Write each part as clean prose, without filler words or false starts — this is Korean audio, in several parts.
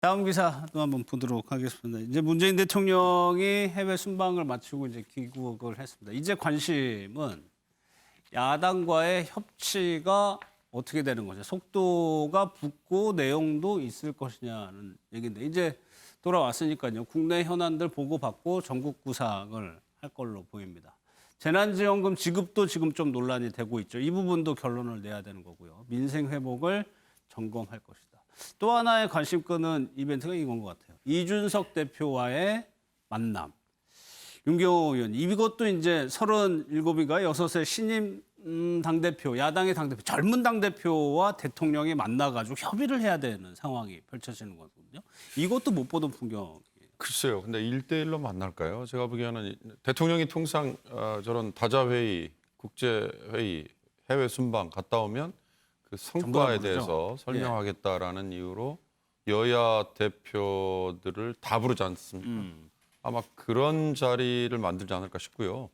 다음 기사도 한번 보도록 하겠습니다. 이제 문재인 대통령이 해외 순방을 마치고 이제 귀국을 했습니다. 이제 관심은 야당과의 협치가 어떻게 되는 거죠? 속도가 붙고 내용도 있을 것이냐는 얘기인데 이제 돌아왔으니까요. 국내 현안들 보고받고 전국 구상을 할 걸로 보입니다. 재난지원금 지급도 지금 좀 논란이 되고 있죠. 이 부분도 결론을 내야 되는 거고요. 민생 회복을 점검할 것이다. 또 하나의 관심권은 이벤트가 이건 것 같아요. 이준석 대표와의 만남. 윤경호 의원, 이것도 이제 37인가 6의 신임 당대표, 야당의 당대표, 젊은 당대표와 대통령이 만나가지고 협의를 해야 되는 상황이 펼쳐지는 거거든요. 이것도 못 보던 풍경이에요. 글쎄요. 근데 1대1로 만날까요? 제가 보기에는 대통령이 통상 저런 다자회의, 국제회의, 해외 순방 갔다 오면 그 성과에 대해서 설명하겠다라는 이유로 여야 대표들을 다 부르지 않습니까? 아마 그런 자리를 만들지 않을까 싶고요.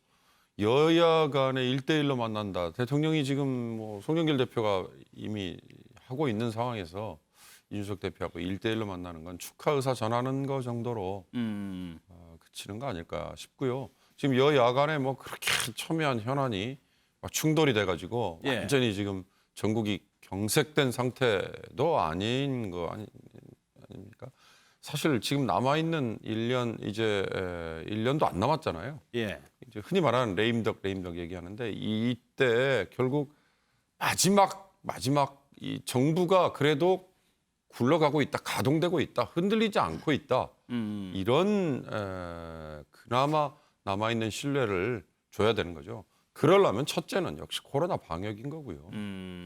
여야 간에 1대1로 만난다. 대통령이 지금 뭐 송영길 대표가 이미 하고 있는 상황에서 이준석 대표하고 1대1로 만나는 건 축하 의사 전하는 거 정도로 그치는 거 아닐까 싶고요. 지금 여야 간에 뭐 그렇게 첨예한 현안이 막 충돌이 돼가지고 완전히 지금 전국이 경색된 상태도 아닌 거 아닙니까? 사실 지금 남아있는 1년 이제 1년도 안 남았잖아요. 예. 이제 흔히 말하는 레임덕 얘기하는데 이때 결국 마지막 이 정부가 그래도 굴러가고 있다, 가동되고 있다, 흔들리지 않고 있다. 이런 그나마 남아있는 신뢰를 줘야 되는 거죠. 그러려면 첫째는 역시 코로나 방역인 거고요.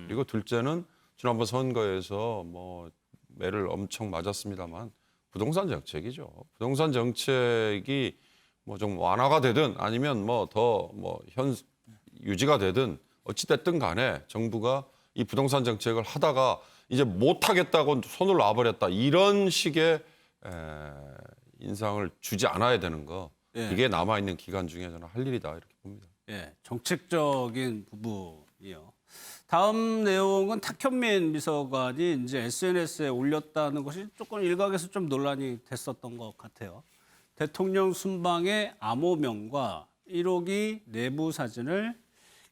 그리고 둘째는 지난번 선거에서 뭐 매를 엄청 맞았습니다만 부동산 정책이죠. 부동산 정책이 뭐 좀 완화가 되든 아니면 뭐 더 유지가 되든 어찌 됐든 간에 정부가 이 부동산 정책을 하다가 이제 못 하겠다고 손을 놔버렸다. 이런 식의 인상을 주지 않아야 되는 거. 이게 남아 있는 기간 중에 저는 할 일이다 이렇게 봅니다. 예, 정책적인 부분이요. 다음 내용은 탁현민 비서관이 이제 SNS에 올렸다는 것이 조금 일각에서 좀 논란이 됐었던 것 같아요. 대통령 순방의 암호명과 1호기 내부 사진을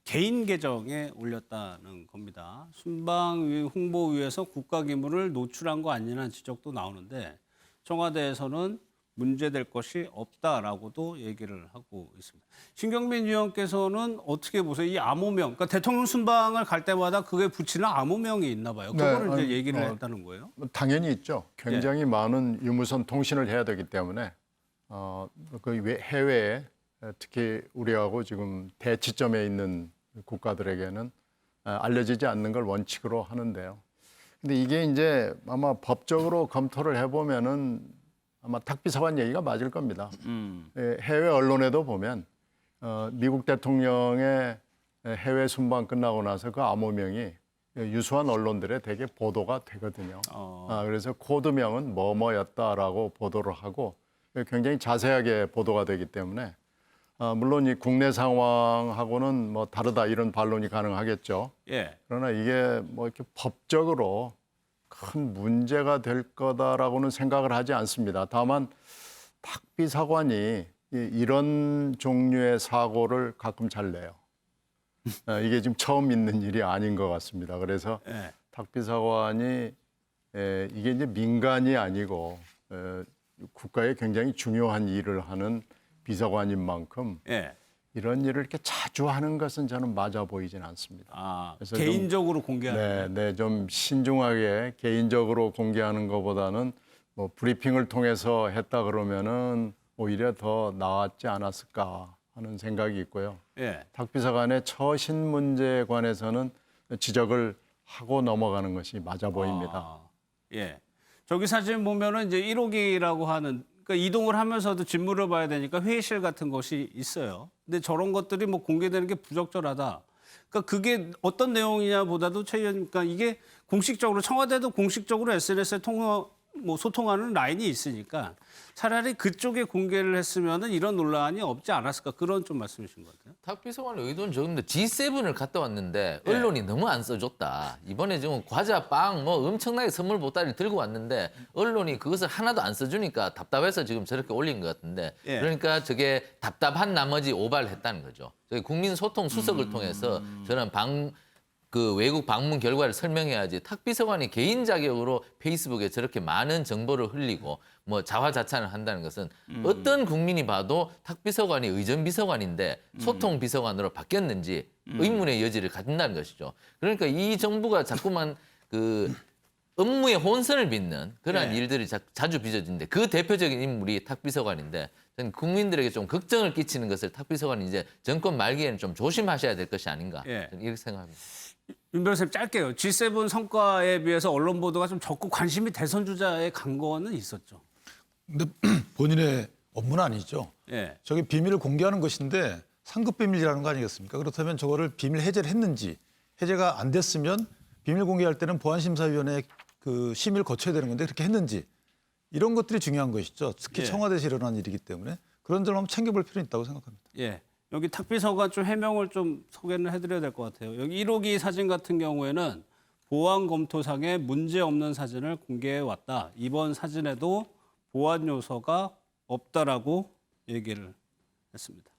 개인 계정에 올렸다는 겁니다. 순방 홍보위에서 국가기물을 노출한 거 아니냐는 지적도 나오는데 청와대에서는 문제될 것이 없다라고도 얘기를 하고 있습니다. 신경민 의원께서는 어떻게 보세요? 이 암호명, 그러니까 대통령 순방을 갈 때마다 그게 붙이는 암호명이 있나 봐요. 그거를 이제 얘기를 했다는 거예요. 당연히 있죠. 굉장히 많은 유무선 통신을 해야 되기 때문에 그 해외에 특히 우리하고 지금 대치점에 있는 국가들에게는 알려지지 않는 걸 원칙으로 하는데요. 근데 이게 이제 아마 법적으로 검토를 해보면은 아마 탁비서관 얘기가 맞을 겁니다. 해외 언론에도 보면 미국 대통령의 해외 순방 끝나고 나서 그 암호명이 유수한 언론들에 되게 보도가 되거든요. 그래서 코드명은 뭐뭐였다라고 보도를 하고 굉장히 자세하게 보도가 되기 때문에 물론 이 국내 상황하고는 뭐 다르다 이런 반론이 가능하겠죠. 예. 그러나 이게 뭐 이렇게 법적으로 큰 문제가 될 거다라고는 생각을 하지 않습니다. 다만 탁 비서관이 이런 종류의 사고를 가끔 잘 내요. 이게 지금 처음 있는 일이 아닌 것 같습니다. 그래서 탁 비서관이 이게 이제 민간이 아니고 국가에 굉장히 중요한 일을 하는 비서관인 만큼 이런 일을 이렇게 자주 하는 것은 저는 맞아 보이진 않습니다. 그래서 개인적으로 공개하는. 네, 좀 신중하게 개인적으로 공개하는 것보다는 뭐 브리핑을 통해서 했다 그러면은 오히려 더 나았지 않았을까 하는 생각이 있고요. 탁 비서관의 처신 문제에 관해서는 지적을 하고 넘어가는 것이 맞아 보입니다. 저기 사진 보면은 이제 1호기라고 하는, 그러니까 이동을 하면서도 직무를 봐야 되니까 회의실 같은 것이 있어요. 근데 저런 것들이 뭐 공개되는 게 부적절하다. 그러니까 그게 어떤 내용이냐보다도 최 의원님, 그러니까 이게 공식적으로 청와대도 공식적으로 SNS에 뭐 소통하는 라인이 있으니까 차라리 그쪽에 공개를 했으면은 이런 논란이 없지 않았을까 그런 좀 말씀이신 것 같아요. 탁비서관의 의도는 적은데 G7을 갔다 왔는데 예. 언론이 너무 안 써줬다. 이번에 지금 과자, 빵 뭐 엄청나게 선물 보따리를 들고 왔는데 언론이 그것을 하나도 안 써주니까 답답해서 지금 저렇게 올린 것 같은데 예. 그러니까 저게 답답한 나머지 오바를 했다는 거죠. 저희 국민소통 수석을 통해서 저는 그 외국 방문 결과를 설명해야지 탁비서관이 개인 자격으로 페이스북에 저렇게 많은 정보를 흘리고 뭐 자화자찬을 한다는 것은 어떤 국민이 봐도 탁비서관이 의전비서관인데 소통비서관으로 바뀌었는지 의문의 여지를 갖는다는 것이죠. 그러니까 이 정부가 자꾸만 그 업무의 혼선을 빚는 그러한 네. 일들이 자주 빚어지는데 그 대표적인 인물이 탁비서관인데 저는 국민들에게 좀 걱정을 끼치는 것을 탁비서관이 이제 정권 말기에는 좀 조심하셔야 될 것이 아닌가 예. 저는 이렇게 생각합니다. 윤 변호사님 짧게요. G7 성과에 비해서 언론 보도가 좀 적고 관심이 대선 주자에 간 거는 있었죠. 근데 본인의 업무는 아니죠. 예. 저게 비밀을 공개하는 것인데 상급 비밀이라는 거 아니겠습니까? 그렇다면 저거를 비밀 해제를 했는지 해제가 안 됐으면 비밀 공개할 때는 보안심사위원회 그 심의를 거쳐야 되는 건데 그렇게 했는지 이런 것들이 중요한 것이죠. 특히 예. 청와대에서 일어난 일이기 때문에 그런 점을 한번 챙겨볼 필요는 있다고 생각합니다. 예. 여기 탁비서관 좀 해명을 좀 소개를 해드려야 될 것 같아요. 여기 1호기 사진 같은 경우에는 보안 검토상에 문제 없는 사진을 공개해 왔다. 이번 사진에도 보안 요소가 없다라고 얘기를 했습니다.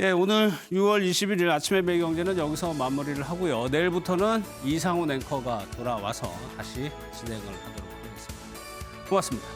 예, 오늘 6월 21일 아침의 매경제는 여기서 마무리를 하고요. 내일부터는 이상훈 앵커가 돌아와서 다시 진행을 하도록 하겠습니다. 고맙습니다.